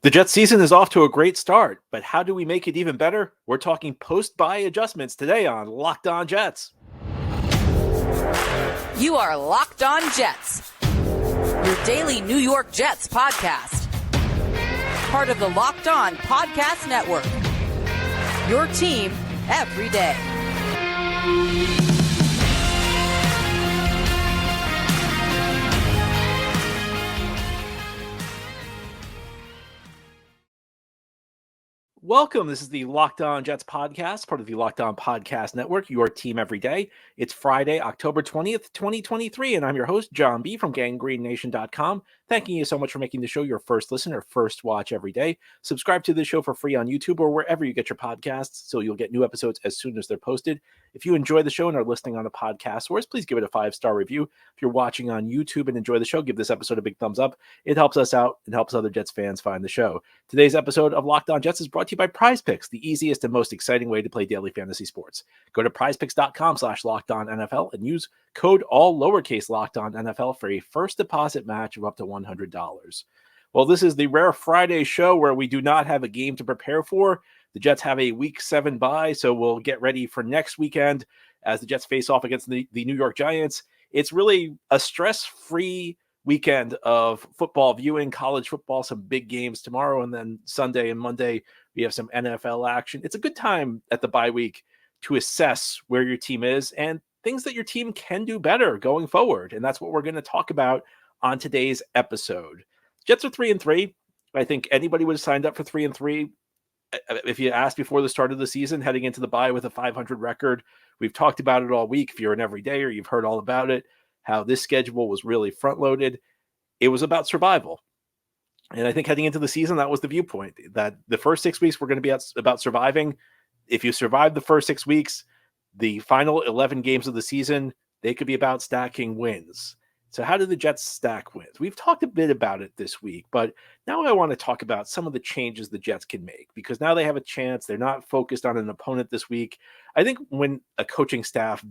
The Jets season is off to a great start, but how do we make it even better? We're talking post-bye adjustments today on Locked On Jets. You are Locked On Jets, your daily New York Jets podcast. Part of the Locked On Podcast Network, your team every day. Welcome. This is the Locked On Jets podcast, part of the Locked On Podcast Network, your team every day. It's Friday, October 20th, 2023, and I'm your host, John B. from GangreneNation.com. Thanking you so much for making the show your first listen or first watch every day. Subscribe to the show for free on YouTube or wherever you get your podcasts so you'll get new episodes as soon as they're posted. If you enjoy the show and are listening on a podcast source, please give it a 5-star review. If you're watching on YouTube and enjoy the show, give this episode a big thumbs up. It helps us out and helps other Jets fans find the show. Today's episode of Locked On Jets is brought to you by PrizePicks, the easiest and most exciting way to play daily fantasy sports. Go to prizepicks.com/LockedOnNFL and use code all lowercase LockedOnNFL for a first deposit match of up to $100. Well, this is the rare Friday show where we do not have a game to prepare for. The Jets have a Week 7 bye, so we'll get ready for next weekend as the Jets face off against the New York Giants. It's really a stress-free weekend of football viewing, college football, some big games tomorrow, and then Sunday and Monday we have some NFL action. It's a good time at the bye week to assess where your team is and things that your team can do better going forward, and that's what we're going to talk about on today's episode. Jets are 3-3. I think anybody would have signed up for 3-3 if you asked before the start of the season, heading into the bye with a 500 record. We've talked about it all week. If you're an everydayer, you've heard all about it, how this schedule was really front-loaded. It was about survival. And I think heading into the season, that was the viewpoint, that the first 6 weeks were going to be about surviving. If you survive the first 6 weeks, the final 11 games of the season, they could be about stacking wins. So how do the Jets stack wins? We've talked a bit about it this week, but now I want to talk about some of the changes the Jets can make, because now they have a chance. They're not focused on an opponent this week. I think when a coaching staff,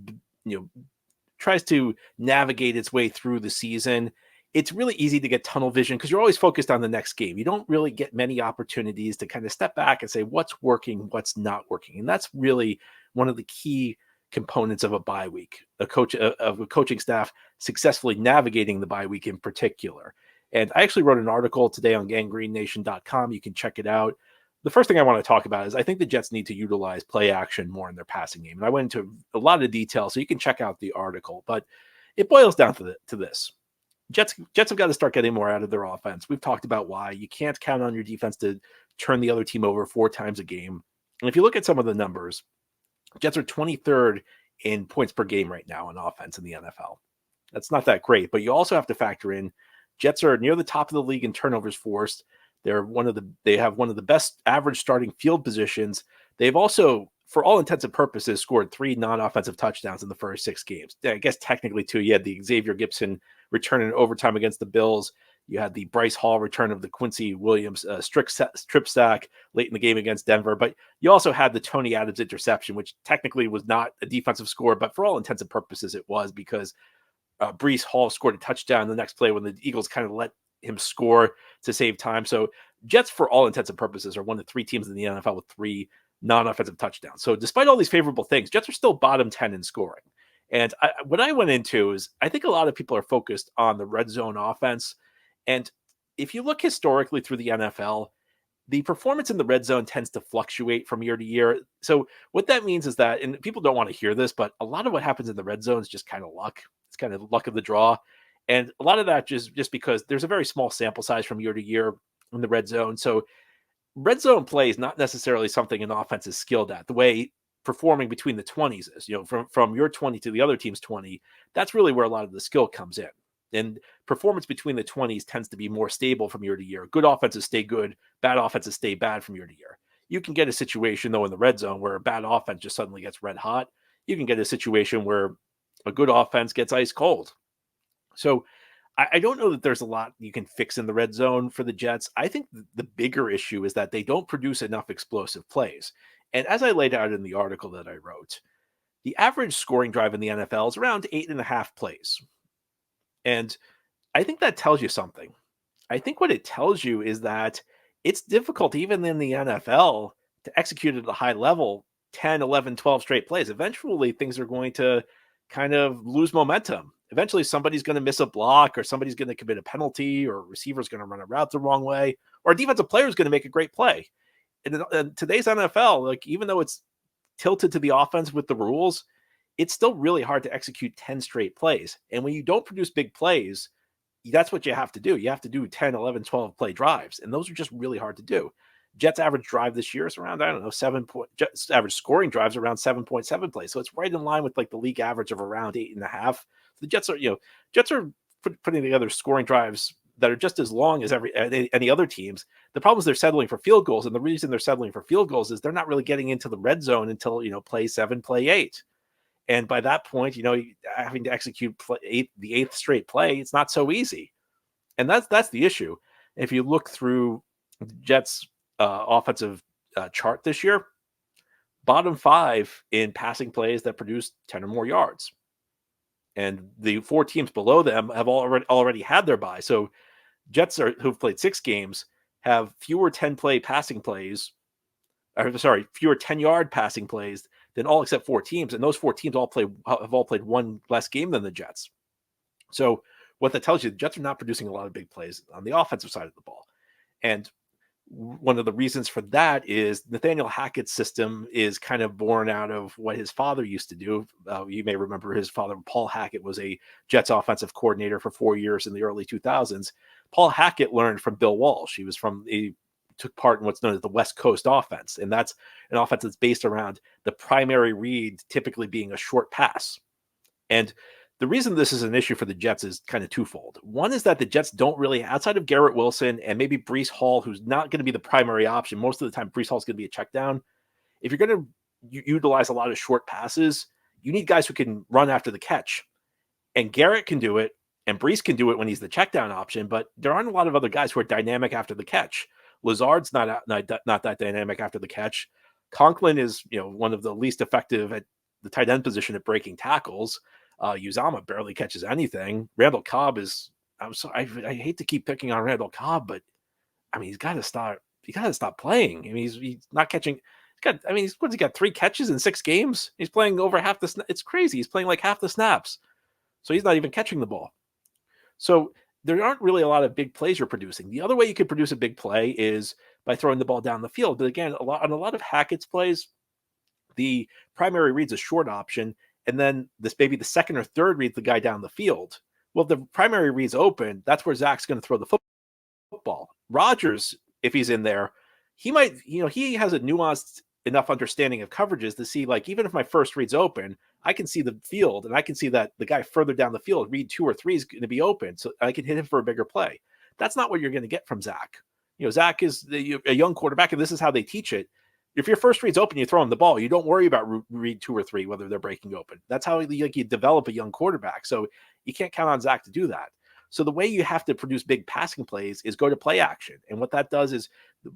tries to navigate its way through the season, it's really easy to get tunnel vision because you're always focused on the next game. You don't really get many opportunities to kind of step back and say what's working, what's not working. And that's really one of the key components of a bye week, a coaching staff successfully navigating the bye week in particular. And I actually wrote an article today on GangreneNation.com. You can check it out. The first thing I want to talk about is I think the Jets need to utilize play action more in their passing game. And I went into a lot of detail, so you can check out the article. But it boils down to this. Jets have got to start getting more out of their offense. We've talked about why. You can't count on your defense to turn the other team over 4 times a game. And if you look at some of the numbers, Jets are 23rd in points per game right now on offense in the NFL. That's not that great, but you also have to factor in Jets are near the top of the league in turnovers forced. They have one of the best average starting field positions. They've also, for all intents and purposes, scored 3 non-offensive touchdowns in the first 6 games. I guess technically 2. You had the Xavier Gibson return in overtime against the Bills. You had the Bryce Hall return of the Quincy Williams strip sack late in the game against Denver. But you also had the Tony Adams interception, which technically was not a defensive score, but for all intents and purposes, it was, because Bryce Hall scored a touchdown the next play when the Eagles kind of let him score to save time. So Jets, for all intents and purposes, are one of 3 teams in the NFL with 3 non-offensive touchdowns. So despite all these favorable things, Jets are still bottom 10 in scoring. And what I went into is I think a lot of people are focused on the red zone offense. And if you look historically through the NFL, the performance in the red zone tends to fluctuate from year to year. So what that means is that, and people don't want to hear this, but a lot of what happens in the red zone is just kind of luck. It's kind of luck of the draw. And a lot of that just because there's a very small sample size from year to year in the red zone. So red zone play is not necessarily something an offense is skilled at, the way performing between the 20s is, from your 20 to the other team's 20. That's really where a lot of the skill comes in. And performance between the 20s tends to be more stable from year to year. Good offenses stay good, bad offenses stay bad from year to year. You can get a situation, though, in the red zone where a bad offense just suddenly gets red hot. You can get a situation where a good offense gets ice cold. So I don't know that there's a lot you can fix in the red zone for the Jets. I think the bigger issue is that they don't produce enough explosive plays. And as I laid out in the article that I wrote, the average scoring drive in the NFL is around 8.5 plays. And I think that tells you something. I think what it tells you is that it's difficult even in the NFL to execute at a high level 10, 11, 12 straight plays. Eventually, things are going to kind of lose momentum. Eventually, somebody's going to miss a block, or somebody's going to commit a penalty, or a receiver's going to run a route the wrong way, or a defensive player is going to make a great play. In today's NFL, like, even though it's tilted to the offense with the rules, it's still really hard to execute 10 straight plays. And when you don't produce big plays, that's what you have to do. You have to do 10, 11, 12 play drives. And those are just really hard to do. Jets average drive this year is around, I don't know, Jets average scoring drives around 7.7 plays. So it's right in line with like the league average of around 8.5. So the Jets are putting together scoring drives that are just as long as any other teams. The problem is they're settling for field goals. And the reason they're settling for field goals is they're not really getting into the red zone until, play 7, play 8. And by that point, having to execute the eighth straight play, it's not so easy. And that's the issue. If you look through the Jets' offensive chart this year, bottom 5 in passing plays that produce 10 or more yards. And the 4 teams below them have already had their bye. So Jets who've played 6 games have fewer 10-play passing plays. Fewer 10-yard passing plays than all except 4 teams. And those 4 teams have all played one less game than the Jets. So what that tells you, the Jets are not producing a lot of big plays on the offensive side of the ball. And one of the reasons for that is Nathaniel Hackett's system is kind of born out of what his father used to do. You may remember his father, Paul Hackett, was a Jets offensive coordinator for 4 years in the early 2000s. Paul Hackett learned from Bill Walsh. He took part in what's known as the West Coast offense. And that's an offense that's based around the primary read typically being a short pass. And the reason this is an issue for the Jets is kind of twofold. One is that the Jets don't really, outside of Garrett Wilson and maybe Breece Hall, who's not going to be the primary option. Most of the time, Breece Hall is going to be a check down. If you're going to utilize a lot of short passes, you need guys who can run after the catch. And Garrett can do it, and Breece can do it when he's the check down option, but there aren't a lot of other guys who are dynamic after the catch. Lazard's not that dynamic after the catch. Conklin is, one of the least effective at the tight end position at breaking tackles. Uzama barely catches anything. Randall Cobb is, I hate to keep picking on Randall Cobb, but I mean, he's got to stop playing. I mean, he's not catching. He's got 3 catches in 6 games. He's playing over half the it's crazy. He's playing like half the snaps. So he's not even catching the ball. So there aren't really a lot of big plays you're producing. The other way you could produce a big play is by throwing the ball down the field. But again, on a lot of Hackett's plays, the primary read's a short option, and then maybe the second or third read's the guy down the field. Well, if the primary read's open, that's where Zach's going to throw the football. Rodgers, if he's in there, he might, he has a nuanced enough understanding of coverages to see, like, even if my first read's open, I can see the field, and I can see that the guy further down the field, read 2 or 3, is going to be open, so I can hit him for a bigger play. That's not what you're going to get from Zach. Zach is a young quarterback, and this is how they teach it. If your first read's open, you throw him the ball. You don't worry about read 2 or 3, whether they're breaking open. That's how you develop a young quarterback. So you can't count on Zach to do that. So the way you have to produce big passing plays is go to play action. And what that does is,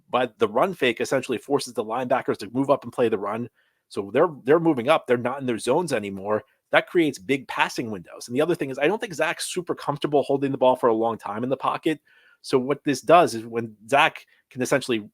by the run fake essentially forces the linebackers to move up and play the run. So they're moving up. They're not in their zones anymore. That creates big passing windows. And the other thing is, I don't think Zach's super comfortable holding the ball for a long time in the pocket. So what this does is, when Zach can essentially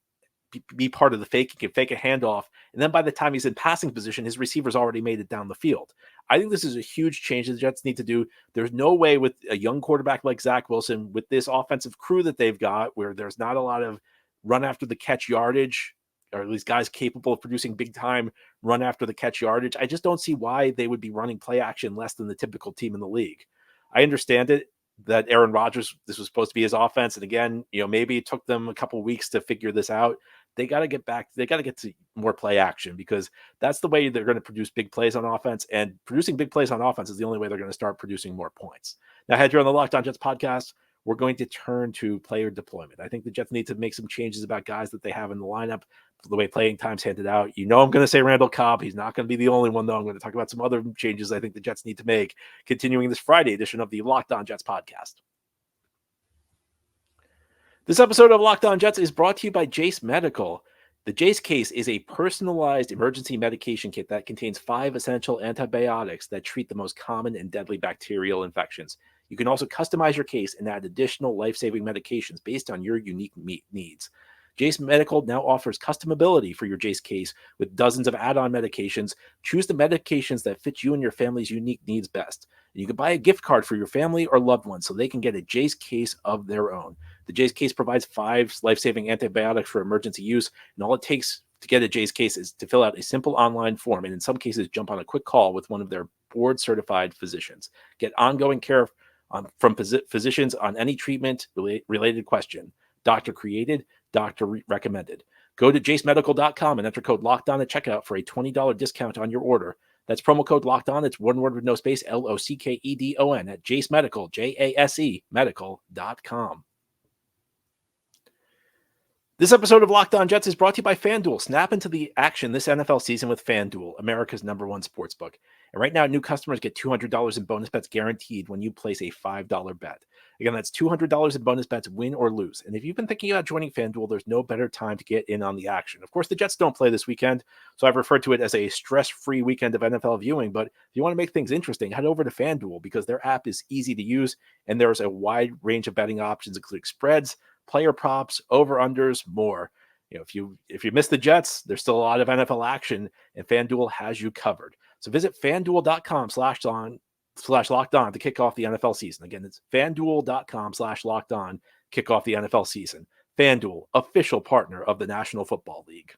be part of the fake, he can fake a handoff, and then by the time he's in passing position, his receiver's already made it down the field. I think this is a huge change the Jets need to do. There's no way with a young quarterback like Zach Wilson, with this offensive crew that they've got, where there's not a lot of run after the catch yardage, or at least guys capable of producing big time run after the catch yardage. I just don't see why they would be running play action less than the typical team in the league. I understand it that Aaron Rodgers, this was supposed to be his offense. And again, maybe it took them a couple weeks to figure this out. They got to get back. They got to get to more play action, because that's the way they're going to produce big plays on offense. And producing big plays on offense is the only way they're going to start producing more points. Now, ahead here on the Locked On Jets podcast, we're going to turn to player deployment. I think the Jets need to make some changes about guys that they have in the lineup, the way playing time's handed out. I'm going to say Randall Cobb. He's not going to be the only one, though. I'm going to talk about some other changes I think the Jets need to make, continuing this Friday edition of the Locked On Jets podcast. This episode of Locked On Jets is brought to you by Jase Medical. The Jase case is a personalized emergency medication kit that contains 5 essential antibiotics that treat the most common and deadly bacterial infections. You can also customize your case and add additional life-saving medications based on your unique needs. Jase Medical now offers customability for your Jase case with dozens of add-on medications. Choose the medications that fit you and your family's unique needs best. You can buy a gift card for your family or loved ones so they can get a Jase case of their own. The Jase case provides 5 life-saving antibiotics for emergency use, and all it takes to get a Jase case is to fill out a simple online form, and in some cases, jump on a quick call with one of their board-certified physicians. Get ongoing care from physicians on any treatment-related question. Doctor created, doctor recommended. Go to jasemedical.com and enter code LOCKEDON at checkout for a $20 discount on your order. That's promo code LOCKEDON. It's one word with no space, LOCKEDON at Jase Medical, JASE medical.com. This episode of Locked On Jets is brought to you by FanDuel. Snap into the action this NFL season with FanDuel, America's #1 sportsbook. And right now, new customers get $200 in bonus bets guaranteed when you place a $5 bet. Again, that's $200 in bonus bets, win or lose. And if you've been thinking about joining FanDuel, there's no better time to get in on the action. Of course, the Jets don't play this weekend, so I've referred to it as a stress-free weekend of NFL viewing. But if you want to make things interesting, head over to FanDuel because their app is easy to use, and there's a wide range of betting options, including spreads, player props, over-unders, more. If you miss the Jets, there's still a lot of NFL action, and FanDuel has you covered. So visit FanDuel.com/lockedon to kick off the NFL season. Again, it's FanDuel.com/lockedon, kick off the NFL season. FanDuel, official partner of the National Football League.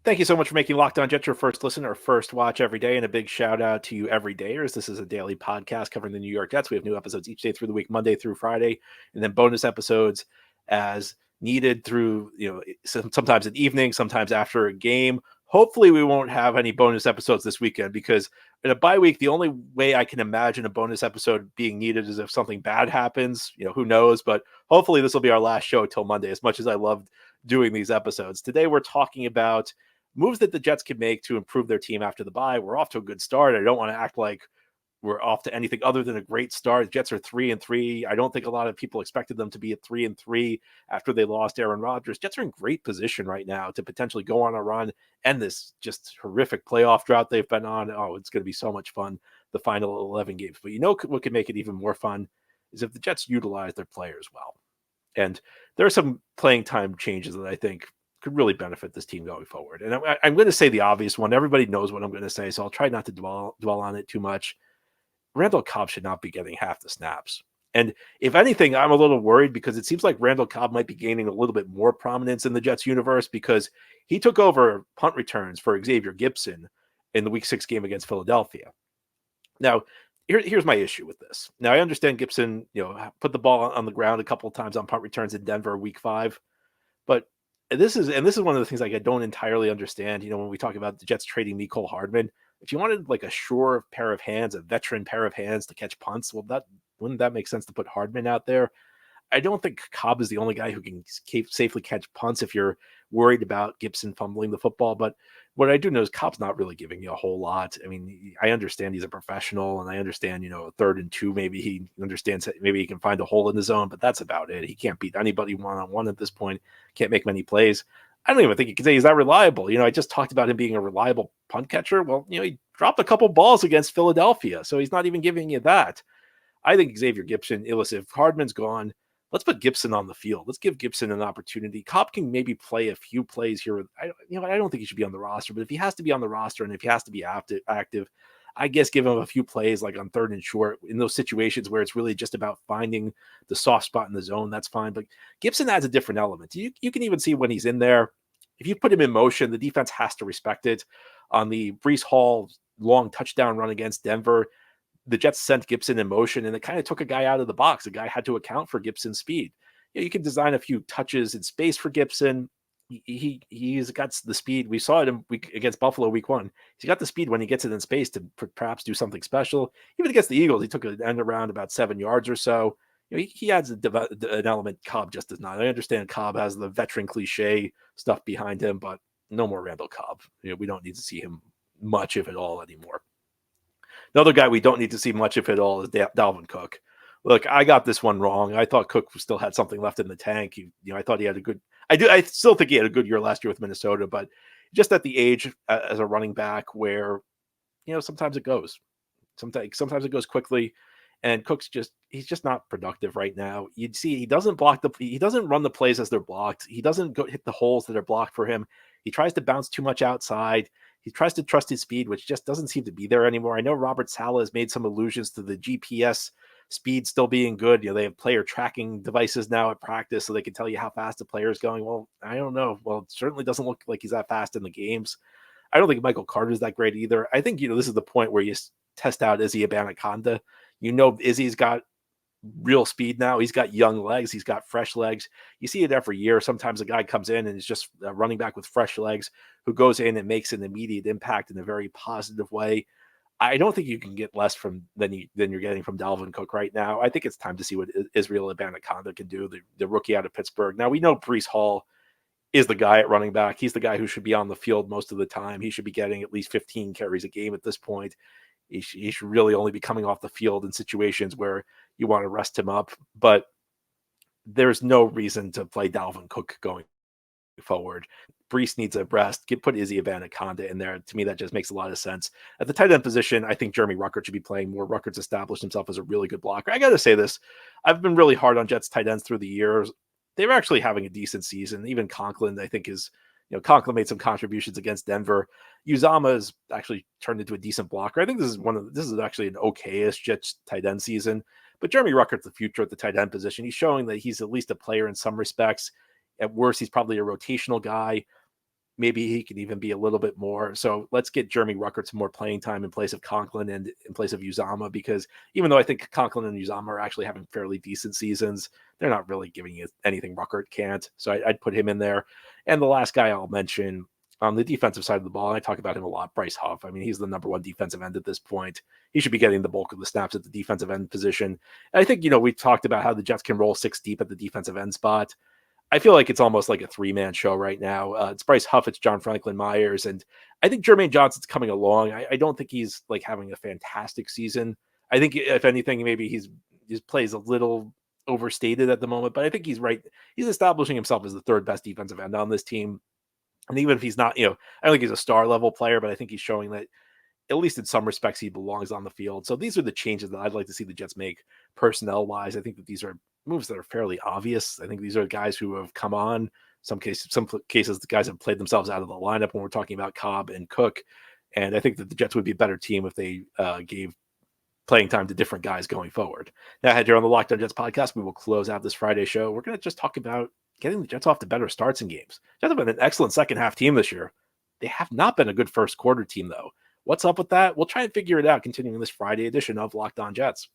Thank you so much for making Locked On Jets your first listen or first watch every day, and a big shout out to you everydayers. This is a daily podcast covering the New York Jets. We have new episodes each day through the week, Monday through Friday, and then bonus episodes as needed through, sometimes in the evening, sometimes after a game. Hopefully we won't have any bonus episodes this weekend because in a bye week, the only way I can imagine a bonus episode being needed is if something bad happens. Who knows? But hopefully this will be our last show till Monday, as much as I loved doing these episodes. Today we're talking about moves that the Jets can make to improve their team after the bye. We're off to a good start. I don't want to act like we're off to anything other than a great start. The Jets are 3-3. I don't think a lot of people expected them to be at 3-3 after they lost Aaron Rodgers. Jets are in great position right now to potentially go on a run and this just horrific playoff drought they've been on. Oh, it's going to be so much fun, the final 11 games. But what could make it even more fun is if the Jets utilize their players well. And there are some playing time changes that I think could really benefit this team going forward. And I'm going to say the obvious one. Everybody knows what I'm going to say, so I'll try not to dwell on it too much. Randall Cobb should not be getting half the snaps. And if anything, I'm a little worried because it seems like Randall Cobb might be gaining a little bit more prominence in the Jets universe because he took over punt returns for Xavier Gipson in the Week 6 game against Philadelphia. Now, here's my issue with this. Now, I understand Gipson, put the ball on the ground a couple of times on punt returns in Denver Week 5, but this is one of the things I don't entirely understand. When we talk about the Jets trading Mecole Hardman, if you wanted like a sure pair of hands, a veteran pair of hands to catch punts, well, wouldn't that make sense to put Hardman out there? I don't think Cobb is the only guy who can safely catch punts if you're worried about Gipson fumbling the football. But what I do know is Cobb's not really giving you a whole lot. I mean, I understand he's a professional, and I understand, 3rd and 2, maybe he understands that maybe he can find a hole in the zone, but that's about it. He can't beat anybody one-on-one at this point. Can't make many plays. I don't even think you can say he's that reliable. I just talked about him being a reliable punt catcher. Well, he dropped a couple balls against Philadelphia, so he's not even giving you that. I think Xavier Gipson, if Hardman's gone, let's put Gipson on the field. Let's give Gipson an opportunity. Cobb can maybe play a few plays here. I don't think he should be on the roster, but if he has to be on the roster and if he has to be active, I guess give him a few plays like on 3rd and short in those situations where it's really just about finding the soft spot in the zone. That's fine. But Gipson adds a different element. You can even see when he's in there. If you put him in motion, the defense has to respect it. On the Breece Hall long touchdown run against Denver, the Jets sent Gipson in motion, and it kind of took a guy out of the box. The guy had to account for Gipson's speed. You can design a few touches in space for Gipson. He's got the speed. We saw it against Buffalo Week 1. He's got the speed when he gets it in space to perhaps do something special. Even against the Eagles, he took an end around about 7 yards or so. He adds an element Cobb just does not. I understand Cobb has the veteran cliche stuff behind him, but no more Randall Cobb. We don't need to see him much, if at all, anymore. Another guy we don't need to see much, if at all, is Dalvin Cook. Look, I got this one wrong. I thought Cook still had something left in the tank. I thought he had a good. I still think he had a good year last year with Minnesota, but just at the age as a running back where, sometimes it goes. Sometimes it goes quickly. And he's just not productive right now. You'd see he doesn't run the plays as they're blocked. He doesn't go hit the holes that are blocked for him. He tries to bounce too much outside. He tries to trust his speed, which just doesn't seem to be there anymore. I know Robert Saleh has made some allusions to the GPS speed still being good. They have player tracking devices now at practice so they can tell you how fast the player is going. Well, I don't know. Well, it certainly doesn't look like he's that fast in the games. I don't think Michael Carter's that great either. I think, this is the point where you test out Izzy Abanikanda. Izzy's got real speed now. He's got young legs. He's got fresh legs. You see it every year. Sometimes a guy comes in and is just a running back with fresh legs who goes in and makes an immediate impact in a very positive way. I don't think you can get less than you're getting from Dalvin Cook right now. I think it's time to see what Israel Abanikanda can do, the rookie out of Pittsburgh. Now, we know Breece Hall is the guy at running back. He's the guy who should be on the field most of the time. He should be getting at least 15 carries a game at this point. He should really only be coming off the field in situations where you want to rest him up. But there's no reason to play Dalvin Cook going forward. Breece needs a rest. Put Izzy Abanikanda in there. To me, that just makes a lot of sense. At the tight end position, I think Jeremy Ruckert should be playing more. Ruckert's established himself as a really good blocker. I got to say this. I've been really hard on Jets tight ends through the years. They're actually having a decent season. Even Conklin, I think, Conklin made some contributions against Denver. Uzama has actually turned into a decent blocker. I think this is actually an okay-ish Jets tight end season. But Jeremy Ruckert's the future at the tight end position. He's showing that he's at least a player in some respects. At worst, he's probably a rotational guy. Maybe he can even be a little bit more. So let's get Jeremy Ruckert some more playing time in place of Conklin and in place of Uzama, because even though I think Conklin and Uzama are actually having fairly decent seasons, they're not really giving you anything Ruckert can't. So I'd put him in there. And the last guy I'll mention on the defensive side of the ball, and I talk about him a lot, Bryce Huff. I mean, he's the number one defensive end at this point. He should be getting the bulk of the snaps at the defensive end position. And I think, we talked about how the Jets can roll six deep at the defensive end spot. I feel like it's almost like a three-man show right now. It's Bryce Huff, it's John Franklin Myers, and I think Jermaine Johnson's coming along. I don't think he's like having a fantastic season. I think if anything, maybe his plays a little overstated at the moment, but I think he's right. He's establishing himself as the third best defensive end on this team. And even if he's not, I don't think he's a star level player, but I think he's showing that at least in some respects, he belongs on the field. So these are the changes that I'd like to see the Jets make personnel wise. I think that these are moves that are fairly obvious. I think these are guys who have come on. Some cases, the guys have played themselves out of the lineup when we're talking about Cobb and Cook. And I think that the Jets would be a better team if they gave playing time to different guys going forward. Now, here on the Locked On Jets podcast, we will close out this Friday show. We're going to just talk about getting the Jets off to better starts in games. Jets have been an excellent second half team this year. They have not been a good first quarter team, though. What's up with that? We'll try and figure it out continuing this Friday edition of Locked On Jets.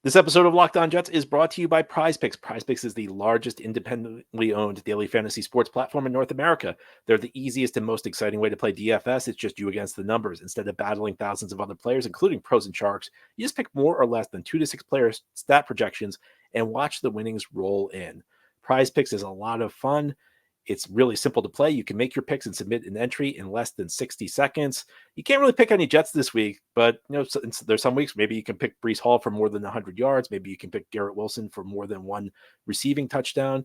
This episode of Locked On Jets is brought to you by PrizePicks. PrizePicks is the largest independently owned daily fantasy sports platform in North America. They're the easiest and most exciting way to play DFS. It's just you against the numbers. Instead of battling thousands of other players, including pros and sharks, you just pick more or less than 2 to 6 players' stat projections and watch the winnings roll in. PrizePicks is a lot of fun. It's really simple to play. You can make your picks and submit an entry in less than 60 seconds. You can't really pick any Jets this week, but there's some weeks maybe you can pick Breece Hall for more than 100 yards. Maybe you can pick Garrett Wilson for more than one receiving touchdown.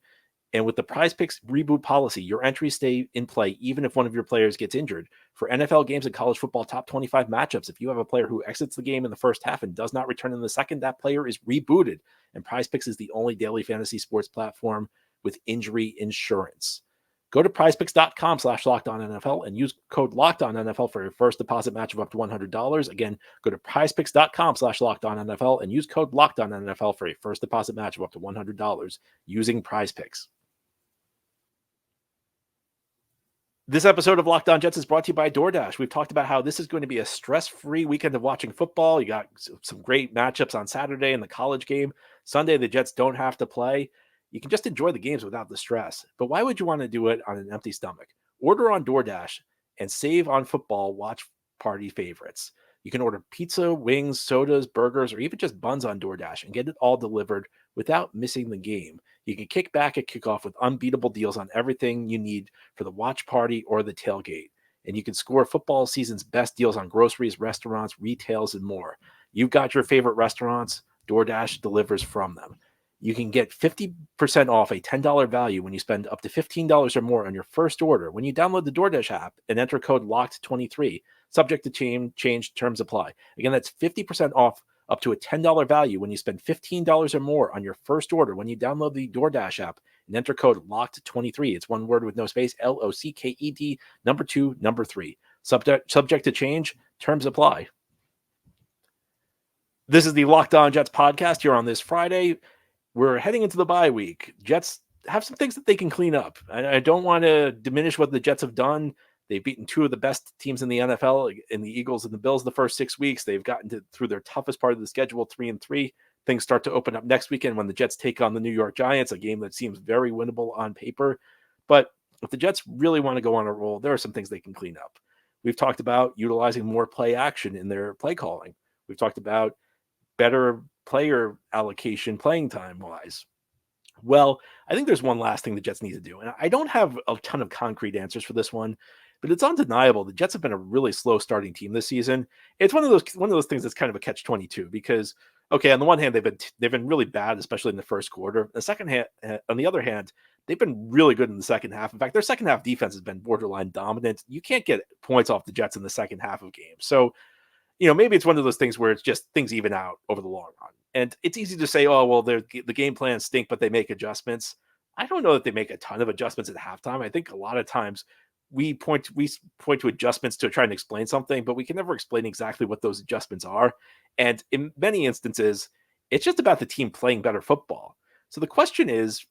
And with the PrizePicks reboot policy, your entries stay in play even if one of your players gets injured. For NFL games and college football top 25 matchups, if you have a player who exits the game in the first half and does not return in the second, that player is rebooted. And PrizePicks is the only daily fantasy sports platform with injury insurance. Go to prizepicks.com/LockedOnNFL and use code LockedOnNFL for your first deposit match of up to $100. Again, go to prizepicks.com/LockedOnNFL and use code LockedOnNFL for a first deposit match of up to $100 using PrizePicks. This episode of Locked On Jets is brought to you by DoorDash. We've talked about how this is going to be a stress-free weekend of watching football. You got some great matchups on Saturday in the college game. Sunday, the Jets don't have to play. You can just enjoy the games without the stress. But why would you want to do it on an empty stomach? Order on DoorDash and save on football watch party favorites. You can order pizza, wings, sodas, burgers, or even just buns on DoorDash and get it all delivered without missing the game. You can kick back at kickoff with unbeatable deals on everything you need for the watch party or the tailgate. And you can score football season's best deals on groceries, restaurants, retails, and more. You've got your favorite restaurants. DoorDash delivers from them. You can get 50% off a $10 value when you spend up to $15 or more on your first order when you download the DoorDash app and enter code LOCKED23. Subject to change, terms apply. Again, that's 50% off up to a $10 value when you spend $15 or more on your first order when you download the DoorDash app and enter code LOCKED23. It's one word with no space, LOCKED, number 2, number 3. Subject to change, terms apply. This is the Locked On Jets podcast here on this Friday. We're heading into the bye week. Jets have some things that they can clean up. I don't want to diminish what the Jets have done. They've beaten two of the best teams in the NFL, in the Eagles and the Bills, the first 6 weeks. They've gotten through their toughest part of the schedule, 3-3. Things start to open up next weekend when the Jets take on the New York Giants, a game that seems very winnable on paper. But if the Jets really want to go on a roll, there are some things they can clean up. We've talked about utilizing more play action in their play calling. We've talked about better player allocation playing time wise. Well, I think there's one last thing the Jets need to do. And I don't have a ton of concrete answers for this one, but it's undeniable the Jets have been a really slow starting team this season. It's one of those things that's kind of a catch-22 because, okay, on the one hand, they've been really bad, especially in the first quarter. On the other hand, they've been really good in the second half. In fact, their second half defense has been borderline dominant. You can't get points off the Jets in the second half of games. So, maybe it's one of those things where it's just things even out over the long run. And it's easy to say, oh, well, the game plans stink, but they make adjustments. I don't know that they make a ton of adjustments at halftime. I think a lot of times we point to adjustments to try and explain something, but we can never explain exactly what those adjustments are. And in many instances, it's just about the team playing better football. So the question is,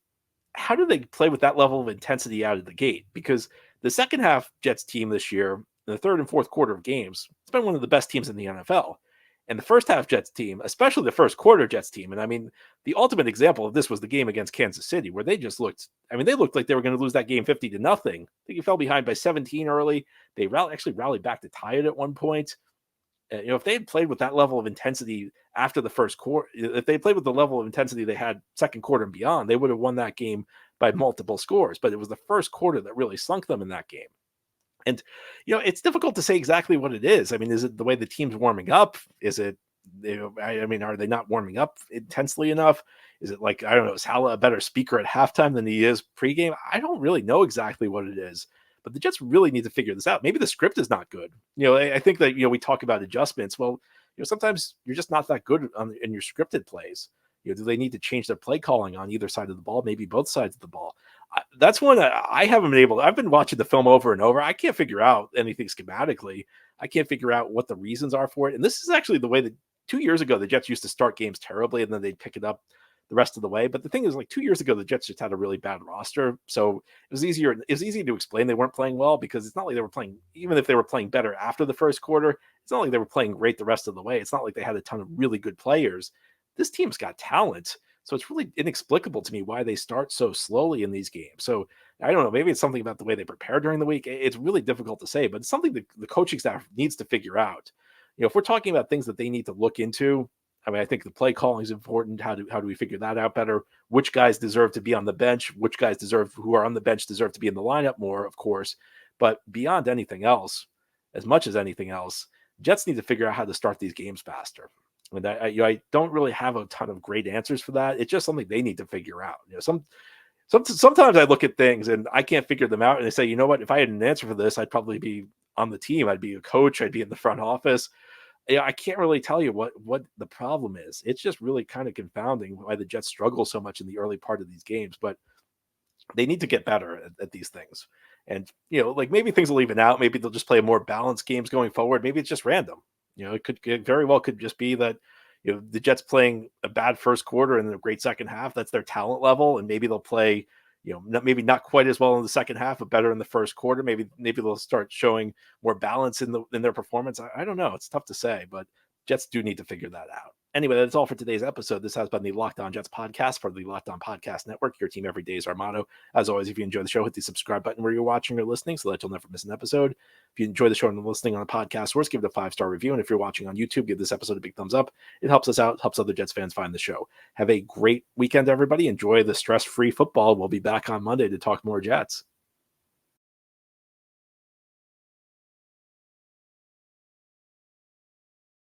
how do they play with that level of intensity out of the gate? Because the second half Jets team this year, in the third and fourth quarter of games, it's been one of the best teams in the NFL. And the first half Jets team, especially the first quarter Jets team, and I mean, the ultimate example of this was the game against Kansas City, where they looked like they were going to lose that game 50-0. I think you fell behind by 17 early. They actually rallied back to tie it at one point. If they had played with that level of intensity after the first quarter, if they played with the level of intensity they had second quarter and beyond, they would have won that game by multiple scores. But it was the first quarter that really sunk them in that game. And, it's difficult to say exactly what it is. I mean, is it the way the team's warming up? Is it, are they not warming up intensely enough? Is it like, I don't know, is Hala a better speaker at halftime than he is pregame? I don't really know exactly what it is, but the Jets really need to figure this out. Maybe the script is not good. I think that, we talk about adjustments. Well, sometimes you're just not that good in your scripted plays. Do they need to change their play calling on either side of the ball? Maybe both sides of the ball. That's one I haven't been able to. I've been watching the film over and over. I can't figure out anything schematically. I can't figure out what the reasons are for it. And this is actually the way that 2 years ago, the Jets used to start games terribly and then they'd pick it up the rest of the way. But the thing is, like 2 years ago, the Jets just had a really bad roster. So it was easy to explain they weren't playing well because it's not like they were playing, even if they were playing better after the first quarter, it's not like they were playing great the rest of the way. It's not like they had a ton of really good players. This team's got talent. So it's really inexplicable to me why they start so slowly in these games. So I don't know, maybe it's something about the way they prepare during the week. It's really difficult to say, but it's something that the coaching staff needs to figure out. If we're talking about things that they need to look into, I think the play calling is important. How do we figure that out better? Which guys deserve to be on the bench? Which guys who are on the bench deserve to be in the lineup more, of course. But beyond anything else, as much as anything else, Jets need to figure out how to start these games faster. And I don't really have a ton of great answers for that. It's just something they need to figure out. Sometimes I look at things and I can't figure them out. And I say, you know what? If I had an answer for this, I'd probably be on the team. I'd be a coach. I'd be in the front office. I can't really tell you what the problem is. It's just really kind of confounding why the Jets struggle so much in the early part of these games. But they need to get better at these things. And, like maybe things will even out. Maybe they'll just play more balanced games going forward. Maybe it's just random. It very well could just be that, the Jets playing a bad first quarter and a great second half. That's their talent level. And maybe they'll play, maybe not quite as well in the second half, but better in the first quarter. Maybe they'll start showing more balance in their performance. I don't know. It's tough to say, but Jets do need to figure that out. Anyway, that's all for today's episode. This has been the Locked On Jets podcast for the Locked On Podcast Network. Your team every day is our motto. As always, if you enjoy the show, hit the subscribe button where you're watching or listening so that you'll never miss an episode. If you enjoy the show and listening on a podcast source, give it a 5-star review. And if you're watching on YouTube, give this episode a big thumbs up. It helps us out, helps other Jets fans find the show. Have a great weekend, everybody. Enjoy the stress-free football. We'll be back on Monday to talk more Jets.